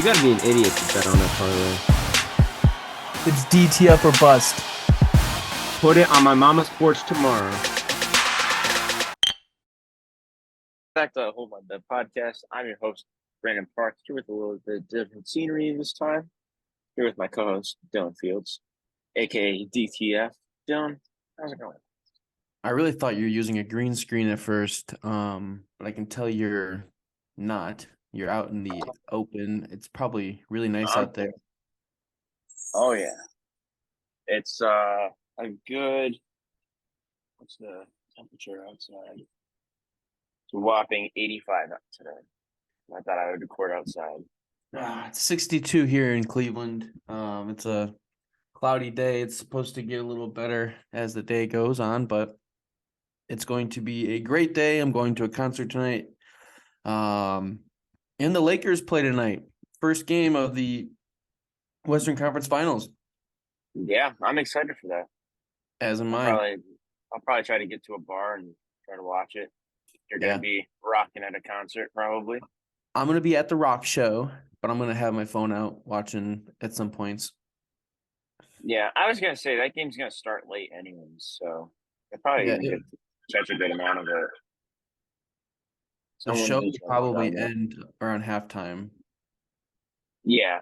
gotta be an idiot to bet on that parlay. It's DTF or bust. Put it on my mama's porch tomorrow. Back to Hold On the podcast. I'm your host, Brandon Park, here with a little bit different scenery this time. Here with my co-host, Dylan Fields, aka DTF. Dylan, how's it going? I really thought you were using a green screen at first, but I can tell you're not. You're out in the open. It's probably really nice out there. Oh yeah. It's a good, what's the temperature outside? It's a whopping 85 out today. I thought I would record outside. It's 62 here in Cleveland. It's a cloudy day. It's supposed to get a little better as the day goes on, but it's going to be a great day. I'm going to a concert tonight. And the Lakers play tonight. First game of the Western Conference Finals. Yeah, I'm excited for that. As am I. I'll probably try to get to a bar and try to watch it. You're gonna be rocking at a concert, probably. I'm gonna be at the rock show, but I'm gonna have my phone out watching at some points. Yeah, I was gonna say that game's gonna start late anyways, so I probably even get such a good amount of it. The show will probably end around halftime. Yeah.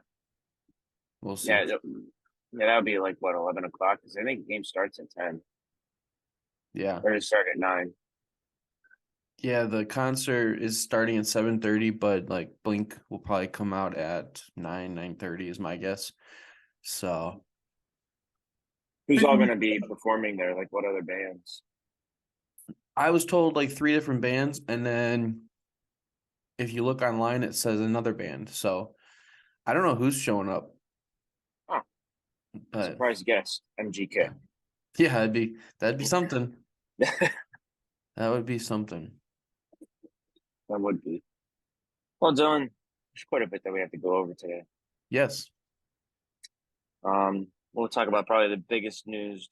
We'll see. Yeah, that would be like, what, 11 o'clock? Because I think the game starts at 10. Yeah. Or it start at 9. Yeah, the concert is starting at 7:30, but like Blink will probably come out at 9:30 is my guess. So who's all gonna be performing there? Like, what other bands? I was told like 3 different bands, and then if you look online, it says another band. So I don't know who's showing up. Oh, surprise guest, MGK. Yeah, that'd be something. That would be something. That would be. Well, Dylan, there's quite a bit that we have to go over today. Yes. We'll talk about probably the biggest news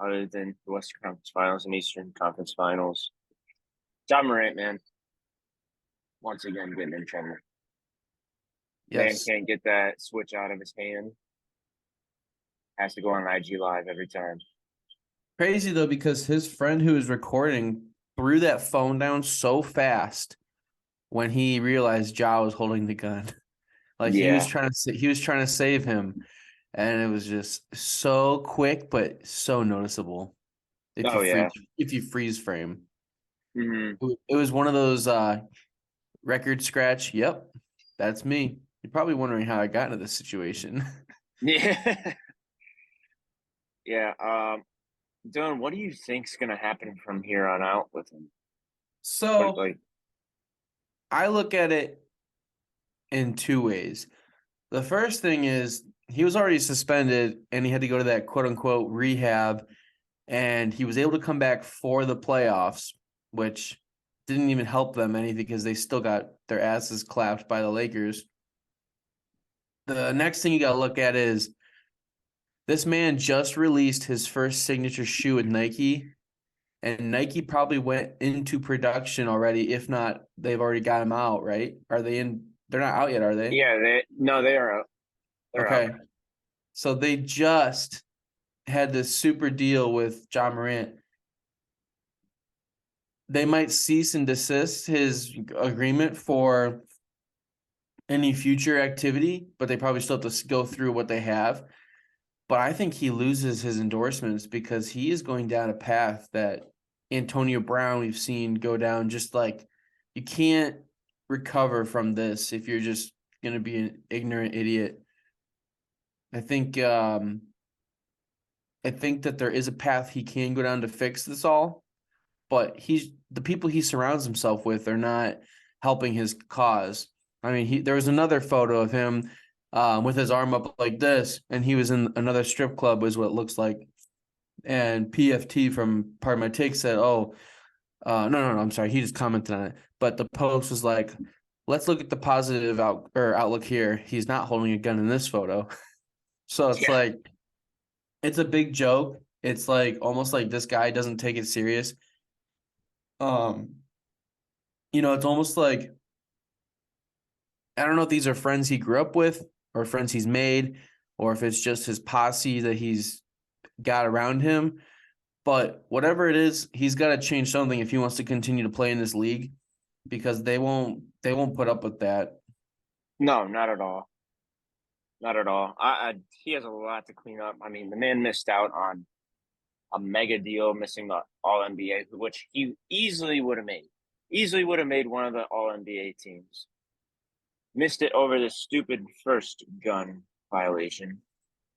other than the Western Conference Finals and Eastern Conference Finals. Ja Morant, man, once again getting in trouble. Yes. Man can't get that switch out of his hand. Has to go on IG Live every time. Crazy though, because his friend who was recording threw that phone down so fast when he realized Ja was holding the gun. Like he was trying to save him, and it was just so quick but so noticeable. If you freeze frame. Mm-hmm. It was one of those record scratch. Yep, that's me. You're probably wondering how I got into this situation. Yeah. Yeah. Dylan, what do you think's gonna happen from here on out with him? So I look at it in 2 ways. The first thing is he was already suspended and he had to go to that quote unquote rehab, and he was able to come back for the playoffs, which didn't even help them any because they still got their asses clapped by the Lakers. The next thing you got to look at is this man just released his first signature shoe with Nike, and Nike probably went into production already. If not, they've already got him out, right? Are they in? They're not out yet, are they? Yeah, they are out. They're okay. Out. So they just had this super deal with Ja Morant. They might cease and desist his agreement for any future activity, but they probably still have to go through what they have. But I think he loses his endorsements because he is going down a path that Antonio Brown we've seen go down. Just like you can't recover from this if you're just going to be an ignorant idiot. I think that there is a path he can go down to fix this all, but the people he surrounds himself with are not helping his cause. I mean, there was another photo of him with his arm up like this, and he was in another strip club, is what it looks like. And PFT from Pardon My Take said, no, I'm sorry. He just commented on it. But the post was like, let's look at the positive outlook here. He's not holding a gun in this photo. So it's like, it's a big joke. It's like almost like this guy doesn't take it serious. It's almost like I don't know if these are friends he grew up with or friends he's made, or if it's just his posse that he's got around him. But whatever it is, he's got to change something if he wants to continue to play in this league, because they won't put up with that. No, not at all. Not at all. He has a lot to clean up. I mean, the man missed out on a mega deal, missing the All NBA, which he easily would have made. Easily would have made one of the All NBA teams. Missed it over this stupid first gun violation.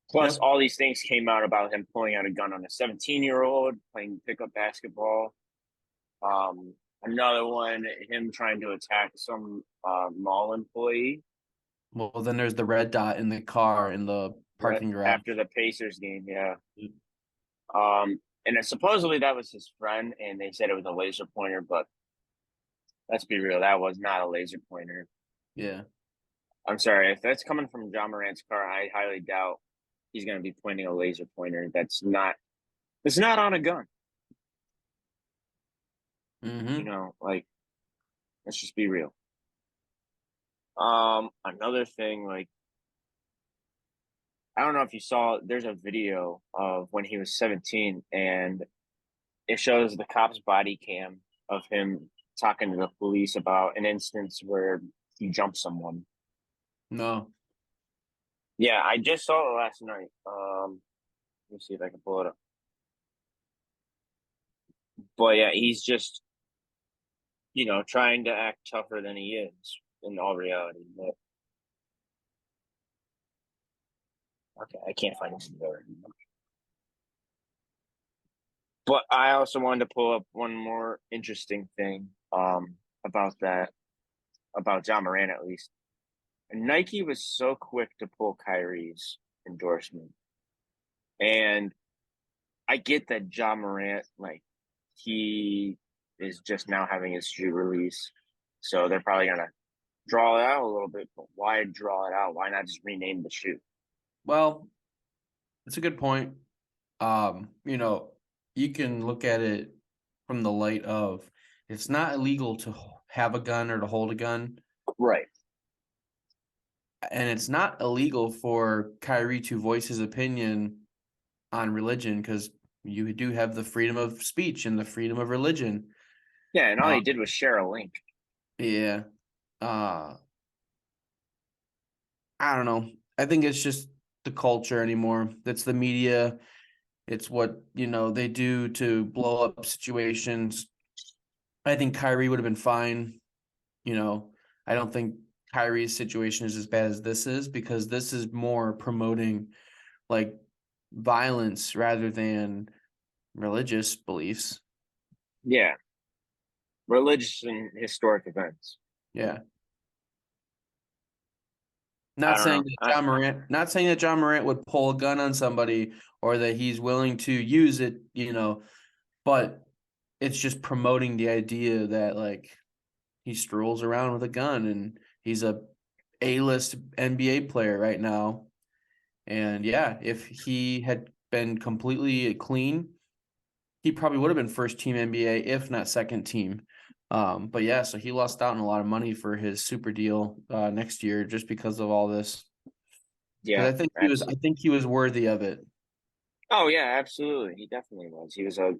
Plus, Yep. all these things came out about him pulling out a gun on a 17-year-old playing pickup basketball. Another one, him trying to attack some mall employee Well, then there's the red dot in the car in the right parking garage. after the Pacers game. Yeah. And then supposedly that was his friend, and they said it was a laser pointer, but let's be real, that was not a laser pointer. Yeah. I'm sorry, if that's coming from Ja Morant's car, I highly doubt he's going to be pointing a laser pointer. It's not on a gun. Mm-hmm. Like, let's just be real. Another thing, like, I don't know if you saw, there's a video of when he was 17, and it shows the cop's body cam of him talking to the police about an instance where he jumped someone. No. Yeah, I just saw it last night. Let me see if I can pull it up. But yeah, he's just, trying to act tougher than he is in all reality. But, okay, I can't find this video anymore. But I also wanted to pull up one more interesting thing about that, about Ja Morant at least. And Nike was so quick to pull Kyrie's endorsement. And I get that Ja Morant, like, he is just now having his shoe release. So they're probably going to draw it out a little bit. But why draw it out? Why not just rename the shoe? Well, it's a good point. You can look at it from the light of it's not illegal to have a gun or to hold a gun, Right. and it's not illegal for Kyrie to voice his opinion on religion, because you do have the freedom of speech and the freedom of religion. Yeah, and all Uh, he did was share a link. yeah. Uh, I don't know. I think it's just the culture anymore. That's the media. It's what, they do to blow up situations. I think Kyrie would have been fine. I don't think Kyrie's situation is as bad as this is, because this is more promoting like violence rather than religious beliefs. Yeah. Religious and historic events. Yeah. I Not don't saying know. that John Morant would pull a gun on somebody or that he's willing to use it, but it's just promoting the idea that like he strolls around with a gun and he's a A-list NBA player right now. And yeah, if he had been completely clean, he probably would have been first team NBA, if not second team. But yeah, so he lost out on a lot of money for his super deal next year just because of all this. Yeah, Because I absolutely. think he was worthy of it. Oh, yeah, absolutely. He definitely was. He was at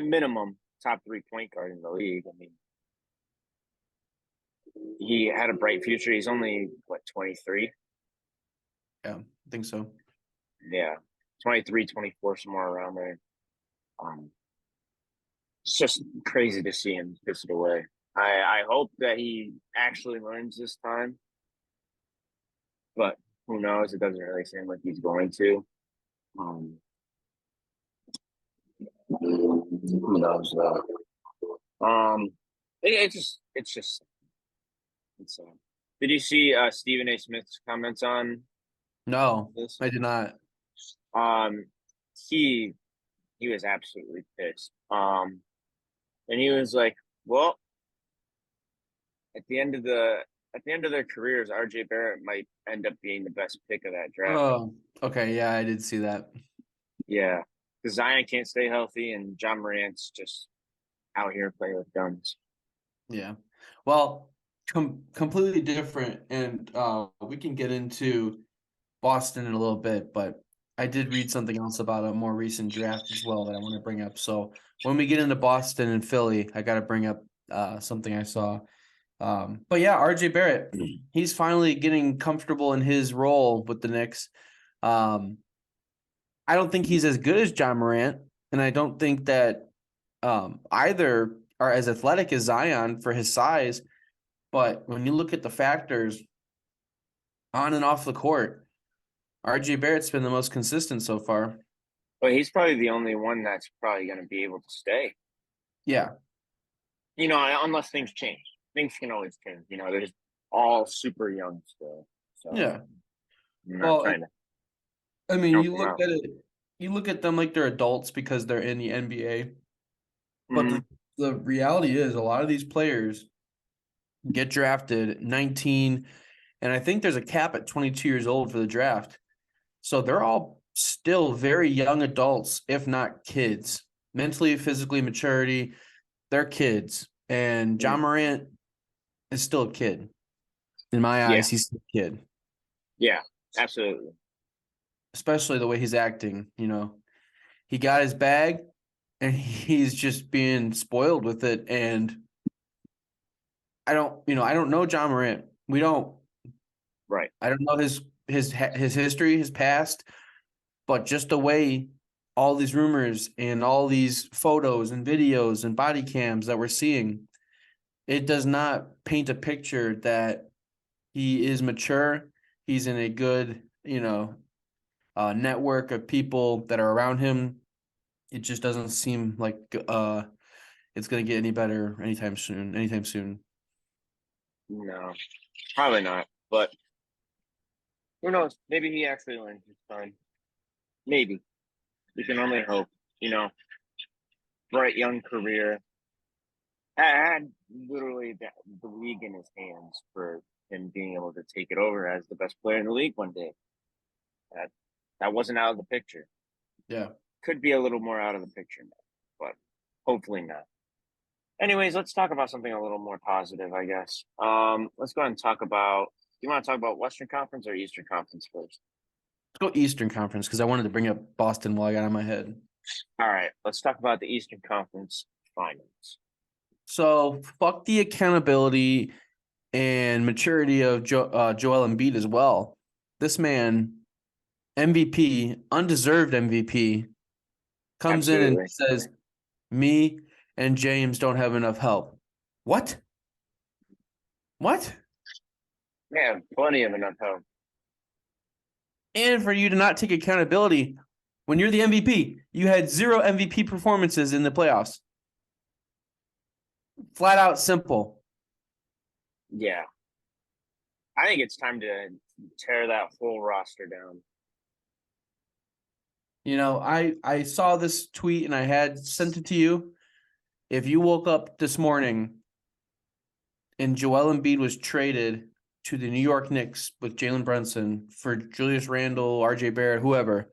minimum, top three point guard in the league. I mean, he had a bright future. He's only, what, 23? Yeah, I think so. Yeah, 23, 24, somewhere around there. Um, it's just crazy to see him piss it away. I hope that he actually learns this time, but who knows? It doesn't really seem like he's going to. Um, who knows though? Um, it's just it's. Did you see Stephen A. Smith's comments on No, this? I did not. Um, he he was absolutely pissed. And he was like, "Well, at the end of the at the end of their careers, R.J. Barrett might end up being the best pick of that draft." Oh, okay. Yeah, I did see that. Yeah, because Zion can't stay healthy, and John Morant's just out here playing with guns. Yeah. Well, completely different, and we can get into Boston in a little bit, but I did read something else about a more recent draft as well that I want to bring up. So when we get into Boston and Philly, I got to bring up something I saw. But yeah, RJ Barrett, he's finally getting comfortable in his role with the Knicks. Um, I don't think he's as good as Ja Morant, and I don't think that either are as athletic as Zion for his size. But when you look at the factors on and off the court, RJ Barrett's been the most consistent so far. But he's probably the only one that's probably going to be able to stay. Yeah. Unless things change. Things can always change. They're just all super young still. So Yeah. I'm not Well, trying to I mean, count you them look out. at it, you look at them like they're adults because they're in the NBA. But Hmm. the reality is a lot of these players get drafted 19, and I think there's a cap at 22 years old for the draft. So they're all still very young adults, if not kids. Mentally, physically, maturity, they're kids. And John Morant is still a kid. In my Yeah, eyes, he's still a kid. yeah, absolutely. Especially the way he's acting, He got his bag and he's just being spoiled with it. And I don't know John Morant. We don't. Right. I don't know his history, his past, but just the way all these rumors and all these photos and videos and body cams that we're seeing, it does not paint a picture that he is mature. He's in a good, network of people that are around him. It just doesn't seem like it's going to get any better anytime soon. Anytime soon. No, probably not. But who knows? Maybe he actually learns his time. Maybe. You can only hope. You know, bright young career. Had literally the league in his hands for him being able to take it over as the best player in the league one day. That that wasn't out of the picture. Yeah. Could be a little more out of the picture now, but hopefully not. Anyways, let's talk about something a little more positive, I guess. Let's go ahead and talk about. You want to talk about Western Conference or Eastern Conference first? Let's go Eastern Conference because I wanted to bring up Boston while I got it on my head. All right, let's talk about the Eastern Conference Finals. So fuck the accountability and maturity of Joel Embiid as well. This man, MVP, undeserved MVP, comes in and Absolutely, says, "Me and James don't have enough help." What? What? yeah, plenty of enough help. And for you to not take accountability when you're the MVP, you had 0 MVP performances in the playoffs. Flat out simple. Yeah, I think it's time to tear that whole roster down. I saw this tweet and I had sent it to you. If you woke up this morning and Joel Embiid was traded to the New York Knicks with Jalen Brunson for Julius Randle, RJ Barrett, whoever,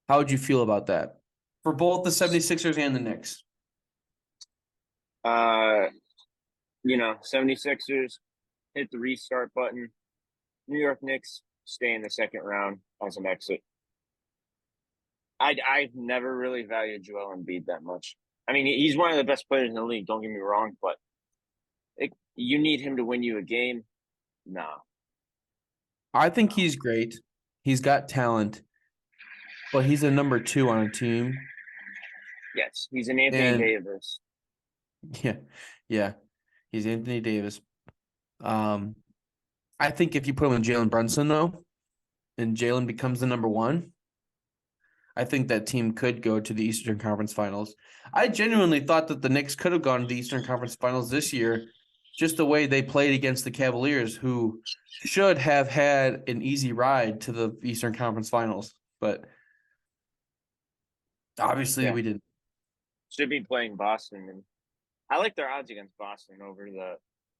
how would you feel about that? For both the 76ers and the Knicks. Uh, 76ers hit the restart button. New York Knicks stay in the second round as an exit. I've never really valued Joel Embiid that much. I mean, he's one of the best players in the league. Don't get me wrong, but you need him to win you a game. No. I think he's great. He's got talent, but he's a number 2 on a team. Yes, he's an Anthony And Davis. yeah, he's Anthony Davis. I think if you put him in Jalen Brunson though, and Jalen becomes the number 1, I think that team could go to the Eastern Conference Finals. I genuinely thought that the Knicks could have gone to the Eastern Conference Finals this year, just the way they played against the Cavaliers, who should have had an easy ride to the Eastern Conference Finals. But obviously Yeah, we didn't. should be playing Boston, and I like their odds against Boston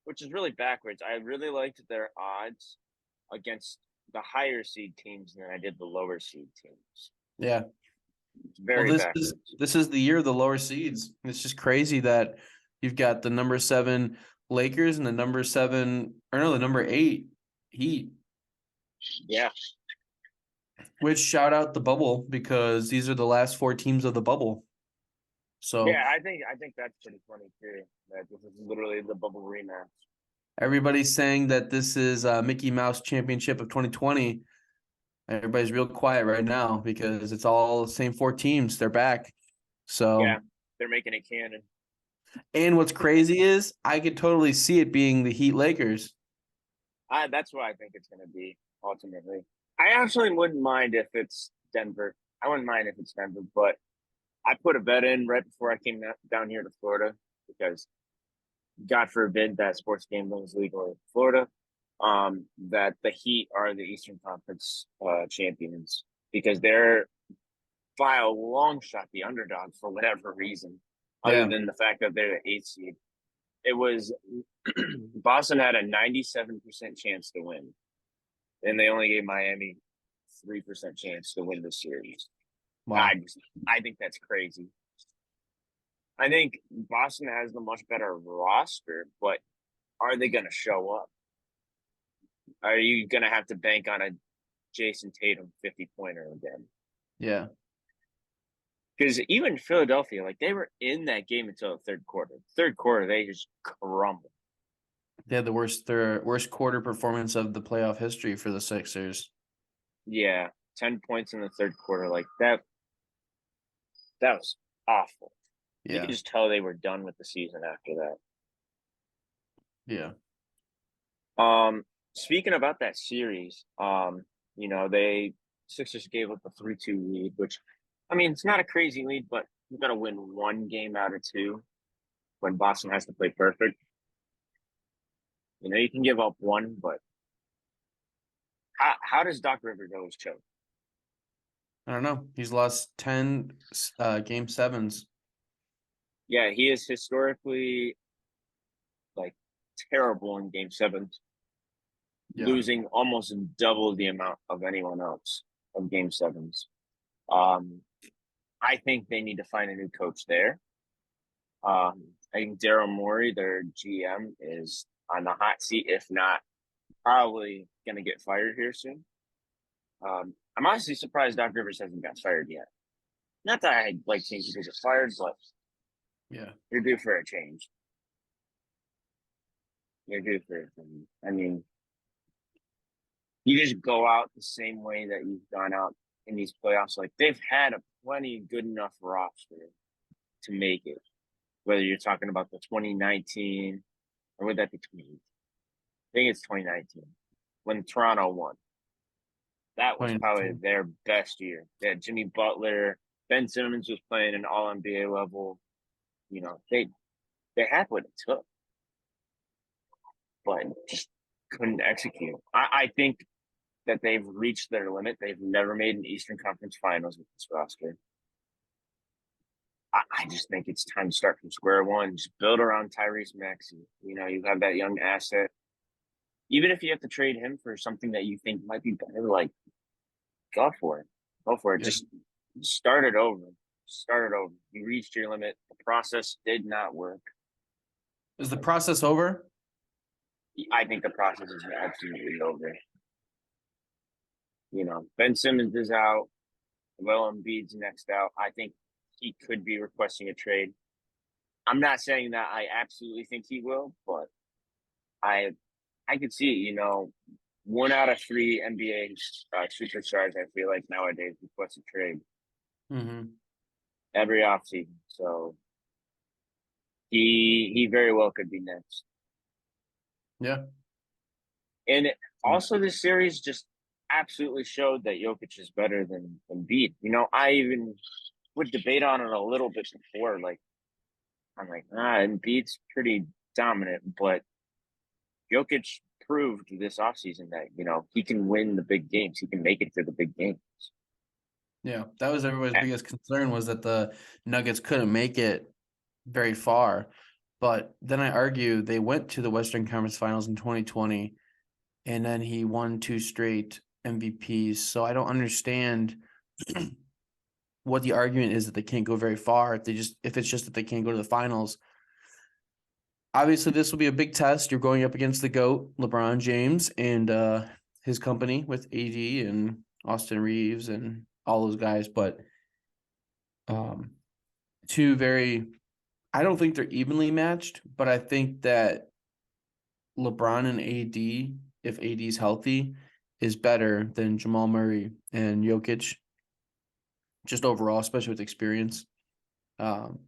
which is really backwards. I really liked their odds against the higher seed teams than I did the lower seed teams. Yeah. It's Well, very backwards. this is the year of the lower seeds. It's just crazy that you've got the number 7 Lakers and the number 7, or no, the number 8 Heat. Yeah. Which shout out the bubble because these are the last 4 teams of the bubble. So Yeah, I think that's pretty funny too. That this is literally the bubble rematch. everybody's saying that this is Mickey Mouse Championship of 2020. Everybody's real quiet right now because it's all the same 4 teams. They're back. So Yeah, they're making it canon. and what's crazy is I could totally see it being the Heat Lakers. That's what I think it's going to be ultimately. I actually wouldn't mind if it's Denver. I wouldn't mind if it's Denver, but I put a bet in right before I came down here to Florida because God forbid that sports gambling is legal in Florida. That the Heat are the Eastern Conference champions because they're by a long shot the underdog for whatever reason, other Yeah. than the fact that they're the 8th seed. It was Boston had a 97% chance to win, and they only gave Miami 3% chance to win the series. Wow. I think that's crazy. I think Boston has the much better roster, but are they going to show up? Are you going to have to bank on a Jason Tatum 50-pointer again? Yeah. Because even Philadelphia, like they were in that game until the third quarter. Third quarter, they just crumbled. They had their worst quarter performance of the playoff history for the Sixers. Yeah, 10 points in the third quarter, like that was awful. You Yeah. could just tell they were done with the season after Yeah. that. Speaking about that series, they Sixers gave up a 3-2 lead, which I mean it's not a crazy lead, but you gotta win one game out of 2 when Boston has to play perfect. You can give up one, but how does Doc Rivers always choke? I don't know. He's lost 10 game 7s. Yeah, he is historically like terrible in game 7s, Yeah. losing almost double the amount of anyone else of game 7s. I think they need to find a new coach there. I think Daryl Morey, their GM, is on the hot seat, if not probably going to get fired here soon. I'm honestly surprised Doc Rivers hasn't got fired yet. Not that I like seeing people get fired, but Yeah. you're due for a change. You're due for a change. I mean, you just go out the same way that you've gone out in these playoffs. Like they've had a plenty good enough roster to make it. Whether you're talking about the 2019 or would that be 20? I think it's 2019 when Toronto won. That was probably 2019. their best year. They had Jimmy Butler, Ben Simmons was playing an All NBA level. They had what it took, but just couldn't execute. I think that they've reached their limit. They've never made an Eastern Conference Finals with this roster. I just think it's time to start from square one. Just build around Tyrese Maxey. You have that young asset. Even if you have to trade him for something that you think might be better, like go for it. Go for it. Yeah. Just start it over. Start it over. You reached your limit. The process did not work. Is the process over? I think the process is absolutely over. Ben Simmons is out. Well, Embiid's next out. I think he could be requesting a trade. I'm not saying that I absolutely think he will, but I could see it. 1 out of 3 NBA superstars, I feel like nowadays request a trade Mm-hmm. every offseason. So he very well could be next. Yeah. And also, this series just absolutely showed that Jokic is better than Embiid. I even would debate on it a little bit before. Like, I'm like, Embiid's pretty dominant, but Jokic proved this offseason that, he can win the big games. He can make it to the big games. Yeah. That was everybody's biggest concern was that the Nuggets couldn't make it very far. But then I argue they went to the Western Conference Finals in 2020, and then he won 2 straight MVPs. So I don't understand what the argument is that they can't go very far if it's just that they can't go to the finals. obviously this will be a big test. You're going up against the GOAT, LeBron James, and his company with AD and Austin Reeves and all those guys. But two very, I don't think they're evenly matched, but I think that LeBron and AD, if AD's healthy, is better than Jamal Murray and Jokic, just overall, especially with experience. Um,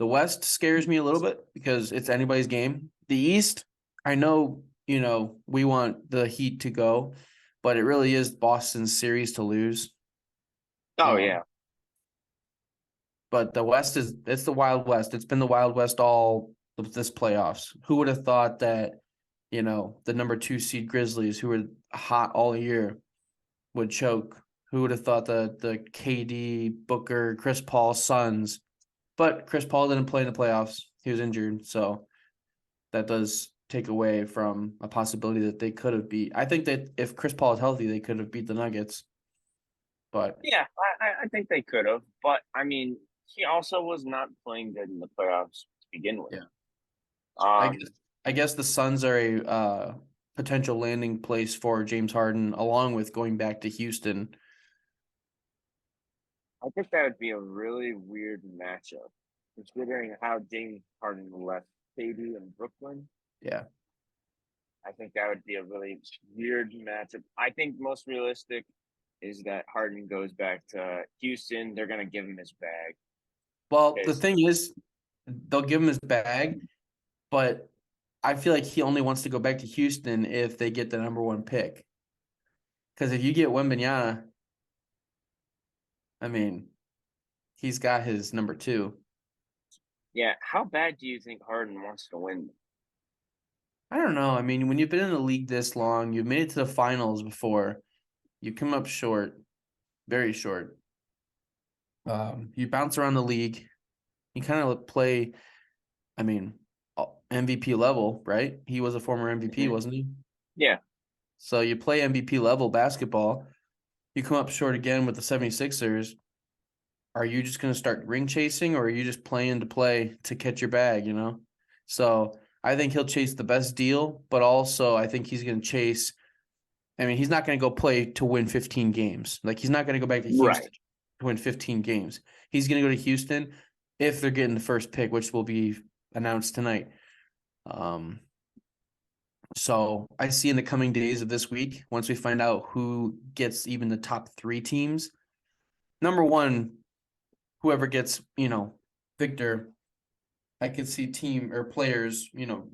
the West scares me a little bit because it's anybody's game. The East, I know, we want the Heat to go, but it really is Boston's series to lose. Oh yeah. But the West it's the Wild West. It's been the Wild West all of this playoffs. Who would have thought that, the number 2 seed Grizzlies, who were hot all year, would choke? Who would have thought that the KD, Booker, Chris Paul Suns, but Chris Paul didn't play in the playoffs. He was injured, so that does take away from a possibility that they could have beat. I think that if Chris Paul is healthy, they could have beat the Nuggets. But Yeah, I think they could have, but I mean, he also was not playing good in the playoffs to begin with. Yeah. Um, I guess the Suns are a potential landing place for James Harden, along with going back to Houston. I think that would be a really weird matchup, considering how James Harden left KD in Brooklyn. Yeah. I think that would be a really weird matchup. I think most realistic is that Harden goes back to Houston. They're going to give him his bag. Well, the Because- thing is, they'll give him his bag, but I feel like he only wants to go back to Houston if they get the number 1 pick. Because if you get Wembanyama, I mean, he's got his number 2. Yeah, how bad do you think Harden wants to win? I don't know. I mean, when you've been in the league this long, you've made it to the finals before, you come up short, very short. You bounce around the league. You kind of play, I mean, MVP level, right? He was a former MVP, Mhm. wasn't he? Yeah. So you play MVP level basketball. You come up short again with the 76ers. Are you just going to start ring chasing, or are you just playing to play to catch your bag, So I think he'll chase the best deal, but also I think he's going to chase. I mean, he's not going to go play to win 15 games. Like, he's not going to go back to Houston Right. to win 15 games. He's going to go to Houston if they're getting the first pick, which will be announced tonight. So I see in the coming days of this week, once we find out who gets even the top 3 teams, number 1, whoever gets, Victor, I could see team or players,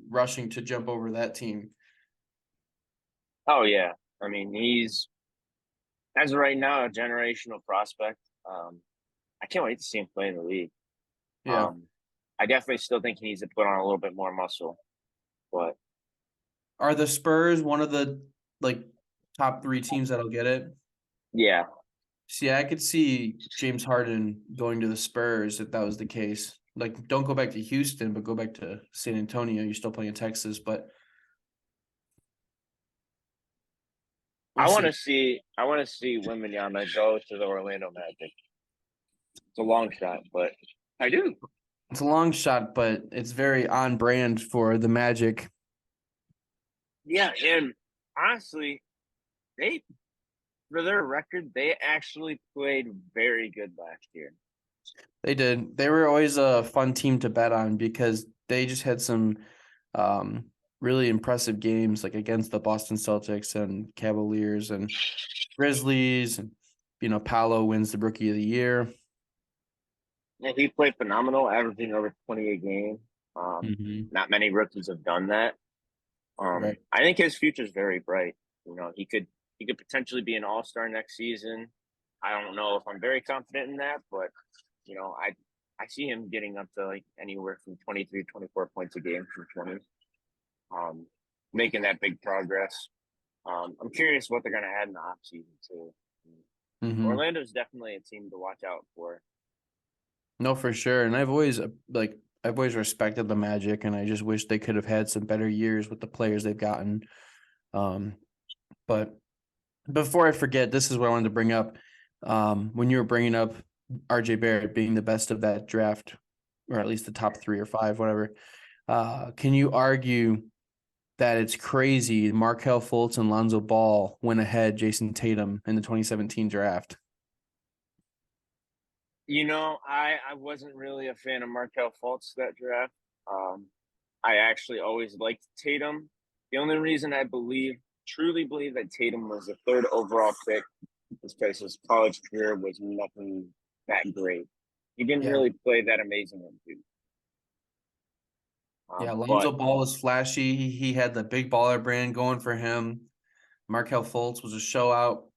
rushing to jump over that team. Oh, yeah. I mean, he's, as of right now, a generational prospect. I can't wait to see him play in the league. Yeah. I definitely still think he needs to put on a little bit more muscle, but Are the Spurs one of the top 3 teams that'll get it? yeah, See, I could see James Harden going to the Spurs if that was the case. Like, don't go back to Houston, but go back to San Antonio. You're still playing Texas, but we'll see. I want to see Wembanyama go to the Orlando Magic. It's a long shot, but I do. It's a long shot, but it's very on brand for the Magic. Yeah, and honestly, they, for their record, they actually played very good last year. They did. They were always a fun team to bet on because they just had some really impressive games, like against the Boston Celtics and Cavaliers and Grizzlies. And, Paolo wins the Rookie of the Year. Yeah, he played phenomenal, averaging over 28 games. Not many rookies have done that. Right. I think his future is very bright. He could potentially be an all-star next season. I don't know if I'm very confident in that, but I see him getting up to like anywhere from 23, 24 points a game from 20. Making that big progress. I'm curious what they're going to add in the offseason too. Orlando's definitely a team to watch out for. No, for sure. And I've always respected the Magic, and I just wish they could have had some better years with the players they've gotten. But before I forget, this is what I wanted to bring up. When you were bringing up RJ Barrett being the best of that draft, or at least the top 3 or 5, whatever. Can you argue that it's crazy Markelle Fultz and Lonzo Ball went ahead Jason Tatum in the 2017 draft? I wasn't really a fan of Markelle Fultz that draft. I actually always liked Tatum. The only reason I truly believe that Tatum was the third overall pick is because his college career was nothing that great. He didn't Yeah. really play that amazing in dude. Yeah, Lonzo But Ball was flashy. He had the big baller brand going for him. Markelle Fultz was a show out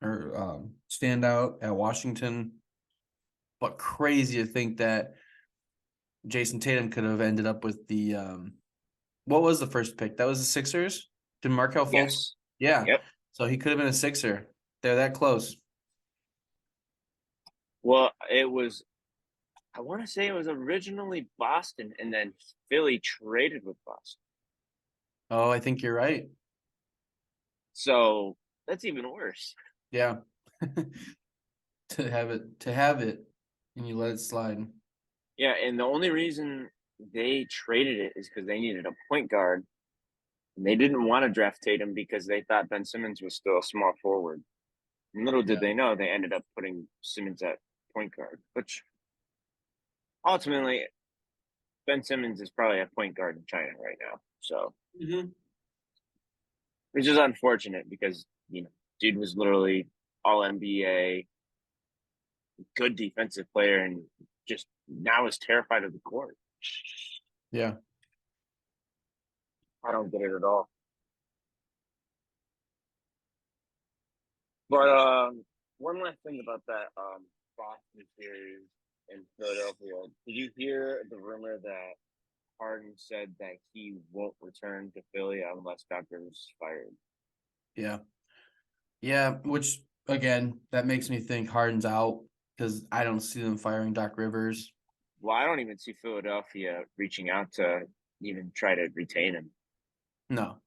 or standout at Washington. But crazy to think that Jason Tatum could have ended up with the what was the first pick? That was the Sixers? Did Markelle Fultz? yes, Yeah. yep. So he could have been a Sixer. They're that close. Well, I want to say it was originally Boston, and then Philly traded with Boston. Oh, I think you're right. So that's even worse. Yeah. to have it and you let it slide. Yeah, and the only reason they traded it is because they needed a point guard. And they didn't want to draft Tatum because they thought Ben Simmons was still a small forward. And little did Yeah. they know they ended up putting Simmons at point guard, which ultimately Ben Simmons is probably a point guard in China right now. So which is unfortunate because, dude was literally all NBA, good defensive player, and just now is terrified of the court. Yeah. I don't get it at all. But one last thing about that Boston series in Philadelphia. Did you hear the rumor that Harden said that he won't return to Philly unless Doc Rivers is fired? Yeah. Yeah, which again, that makes me think Harden's out because I don't see them firing Doc Rivers. Well, I don't even see Philadelphia reaching out to even try to retain him. No.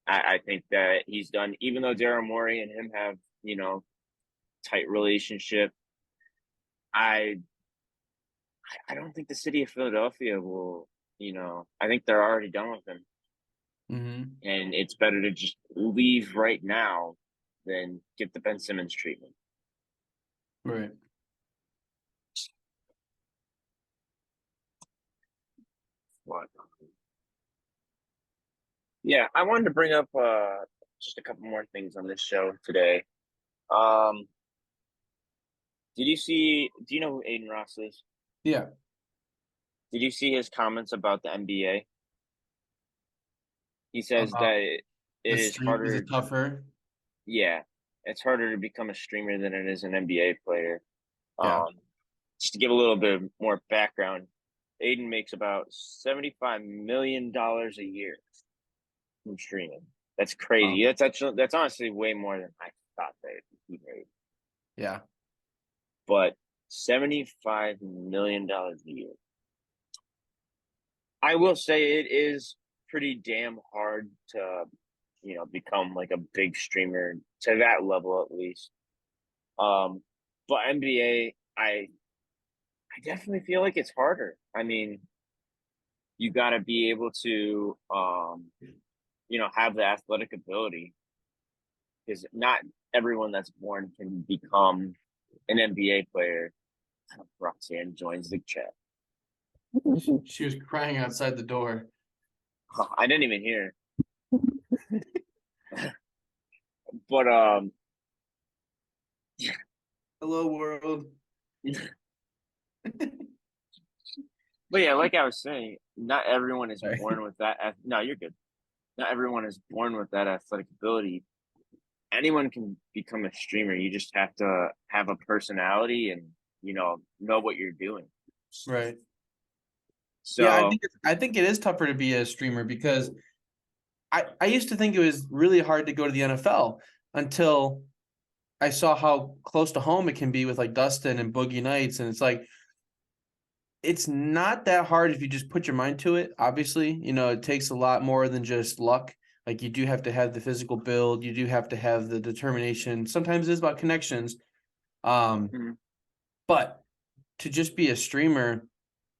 I think that he's done, even though Daryl Morey and him have, tight relationship. I don't think the city of Philadelphia will, I think they're already done with him. Mm-hmm. And it's better to just leave right now than get the Ben Simmons treatment. Right. What? Yeah, I wanted to bring up just a couple more things on this show today. Um, do you know who Aiden Ross is? Yeah. Did you see his comments about the NBA? He says About that it the is stream is harder. it tougher? Yeah, it's harder to become a streamer than it is an NBA player. Yeah. Just to give a little bit more background, Aiden makes about $75 million a year from streaming. That's crazy. That's honestly way more than I thought that he made. Yeah. But $75 million a year. I will say it is pretty damn hard to, become like a big streamer to that level at least. But NBA, I definitely feel like it's harder. I mean, you got to be able to, have the athletic ability because not everyone that's born can become an NBA player. Roxanne joins the chat. She was crying outside the door. I didn't even hear. But Hello, world. but yeah, like I was saying, not everyone is Sorry. born with that. No, you're good. Not everyone is born with that athletic ability. Anyone can become a streamer. You just have to have a personality and know what you're doing. Right. So Yeah, I think it is tougher to be a streamer because I used to think it was really hard to go to the NFL until I saw how close to home it can be with like Dustin and Boogie Nights. And it's like, it's not that hard if you just put your mind to it. Obviously, it takes a lot more than just luck. Like you do have to have the physical build. You do have to have the determination. Sometimes it's about connections. Mhm. But to just be a streamer,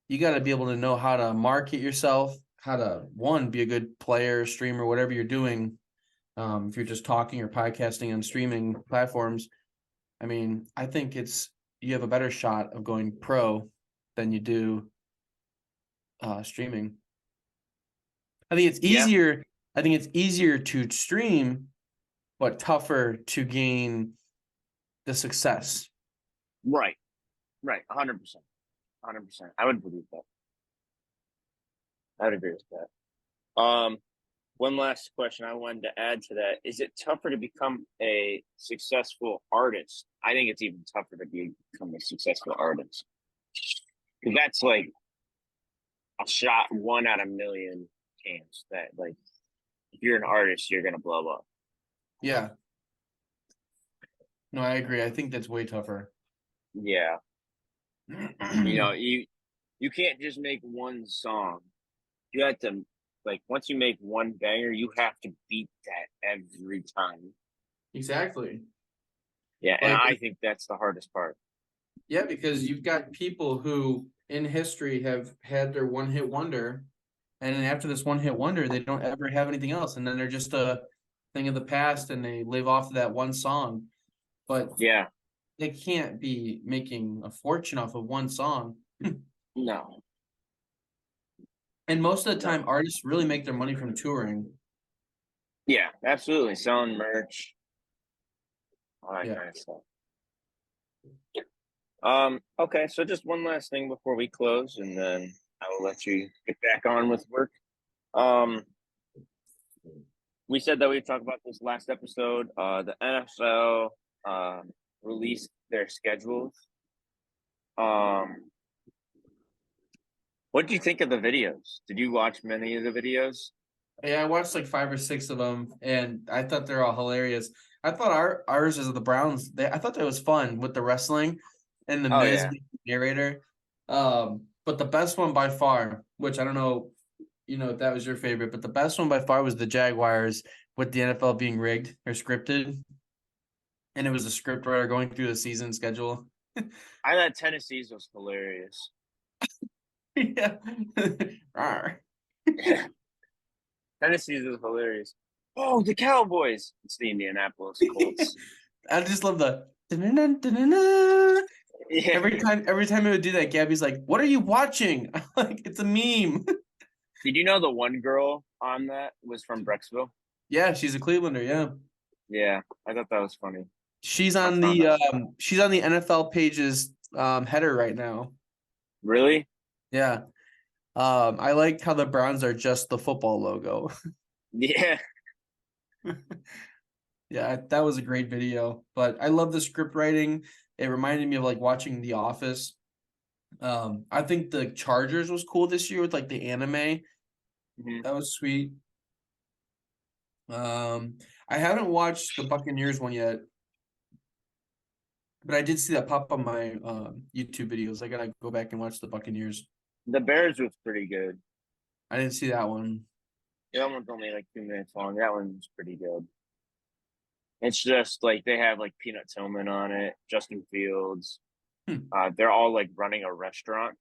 you got to be able to know how to market yourself, how to be a good player, streamer, whatever you're doing. If you're just talking or podcasting on streaming platforms, I mean, I think you have a better shot of going pro than you do streaming. I think it's Yeah. easier. I think it's easier to stream, but tougher to gain the success. Right. 100%. 100%. I would believe that. I would agree with that. One last question I wanted to add to that. Is it tougher to become a successful artist? I think it's even tougher to become a successful artist. Because that's like a shot 1 out of 1,000,000 chance that, like, if you're an artist, you're going to blow up. Yeah. No, I agree. I think that's way tougher. Yeah. You can't just make one song. You have to, like, once you make one banger, you have to beat that every time. Exactly. Yeah, and Like, I think that's the hardest part. yeah, because you've got people who in history have had their one-hit wonder, and then after this one-hit wonder, they don't ever have anything else, and then they're just a thing of the past, and they live off of that one song. But Yeah, they can't be making a fortune off of one song. no, And most of the no. time, artists really make their money from touring. Yeah, absolutely. Selling merch, all that Yeah. kind of stuff. Okay, so just one last thing before we close, and then I will let you get back on with work. Um, we said that we'd talk about this last episode. The NFL released their schedules. What did you think of the videos? Did you watch many of the videos? Yeah, I watched like 5 or 6 of them, and I thought they're all hilarious. I thought ours is the Browns. I thought that was fun with the wrestling and the Oh Miz yeah, being the narrator. But the best one by far, which I don't know, if that was your favorite, but the best one by far was the Jaguars with the NFL being rigged or scripted, and it was a script writer going through the season schedule. I thought Tennessee's was hilarious. Yeah. Rawr. Tennessee's was hilarious. Oh, the Cowboys! It's the Indianapolis Colts. I just love the dun-dun-dun, dun-dun-dun. Yeah. Every time it would do that, Gabby's like, "What are you watching?" I'm like, it's a meme. Did you know the one girl on that was from Brecksville? Yeah, she's a Clevelander. Yeah, Yeah, I thought that was funny. she's I on found the that. NFL page's header right now. Really? Yeah, I like how the Browns are just the football logo. Yeah. Yeah, that was a great video. But I love the script writing. It reminded me of like watching The Office. I think the Chargers was cool this year with like the anime. Mhm. That was sweet. I haven't watched the Buccaneers one yet, but I did see that pop on my YouTube videos. I gotta go back and watch the Buccaneers. The Bears was pretty good. I didn't see that one. That one's only like 2 minutes long. That one's pretty good. It's just like they have like Peanut Tillman on it, Justin Fields. Hmm, They're all like running a restaurant,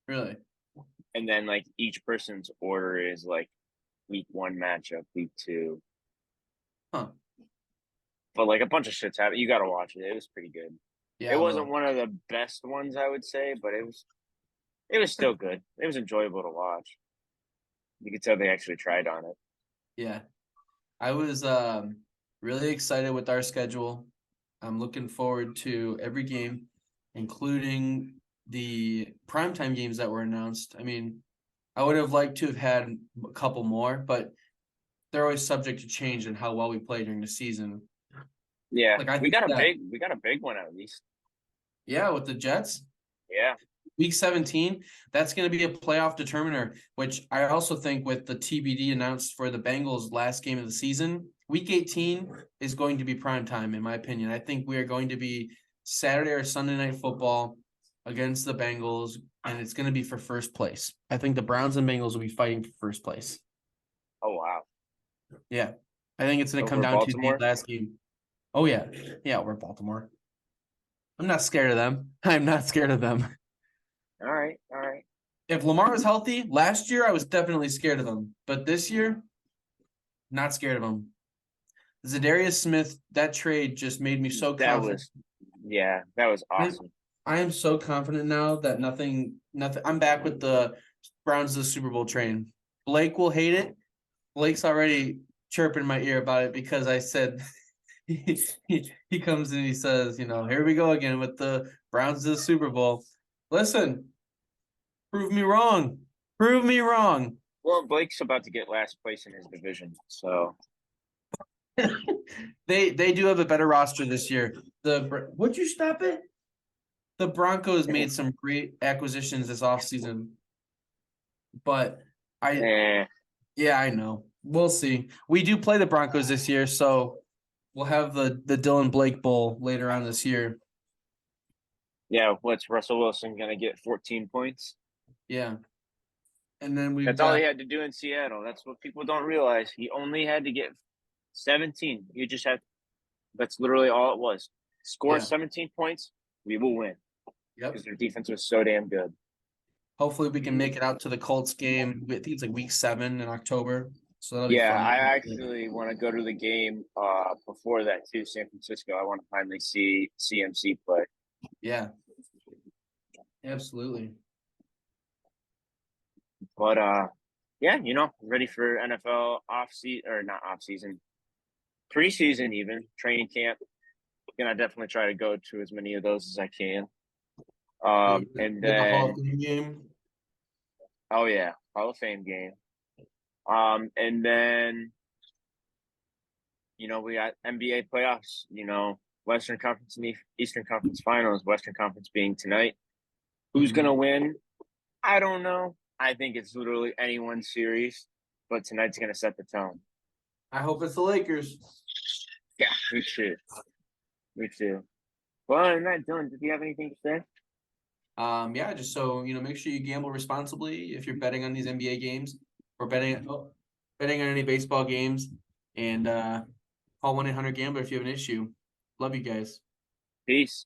really? and then like each person's order is like week 1 matchup, week 2. Huh. But like a bunch of shit's happened. You got to watch it. It was pretty good. Yeah, It I wasn't will. one of the best ones, I would say, but it was still good. It was enjoyable to watch. You could tell they actually tried on it. Yeah. I was really excited with our schedule. I'm looking forward to every game, including the primetime games that were announced. I mean, I would have liked to have had a couple more, but they're always subject to change in how well we play during the season. Yeah, Like I we think got a that, big one at least. yeah, with the Jets, Yeah, week 17, that's going to be a playoff determiner, which I also think with the TBD announced for the Bengals last game of the season, week 18 is going to be prime time, in my opinion. I think we are going to be Saturday or Sunday night football against the Bengals, and it's going to be for first place. I think the Browns and Bengals will be fighting for first place. oh wow. Yeah. I think it's going to come Over down to the Baltimore. last game. Oh, yeah. Yeah, we're Baltimore. I'm not scared of them. I'm not scared of them. All right, all right. if Lamar was healthy, last year I was definitely scared of him. But this year, not scared of him. Zadarius Smith, that trade just made me so That confident. that was awesome. I am so confident now that nothing. I'm back with the Browns to the Super Bowl train. Blake will hate it. Blake's already chirping in my ear about it because I said he comes and he says, here we go again with the Browns to the Super Bowl. Listen, prove me wrong. Prove me wrong. Well, Blake's about to get last place in his division, so They do have a better roster this year. Would you stop it? The Broncos made some great acquisitions this offseason. But yeah, I know. We'll see. We do play the Broncos this year, so we'll have the Dylan Blake Bowl later on this year. yeah. What's Russell Wilson gonna get? 14 points. Yeah. And then That's all he had to do in Seattle. That's what people don't realize. He only had to get 17. You just had. That's literally all it was. Score 17 points, we will win. Yep. Because their defense was so damn good. Hopefully we can make it out to the Colts game. I think it's like week 7 in October. So that'll be fun. I actually want to go to the game before that too, San Francisco. I want to finally see CMC play. Yeah. Absolutely. But yeah, ready for NFL not off season, preseason even training camp. Gonna definitely try to go to as many of those as I can. And The Hall then of Fame game. Oh yeah, Hall of Fame game. And then we got NBA playoffs. Western Conference and Eastern Conference Finals. Western Conference being tonight. Who's gonna win? I don't know. I think it's literally anyone's series, but tonight's gonna set the tone. I hope it's the Lakers. Yeah, me too. Me too. Well, other than that, Dylan, did you have anything to say? Yeah, just so make sure you gamble responsibly if you're betting on these NBA games or betting on any baseball games, and call 1-800-GAMBLER if you have an issue. Love you guys. Peace.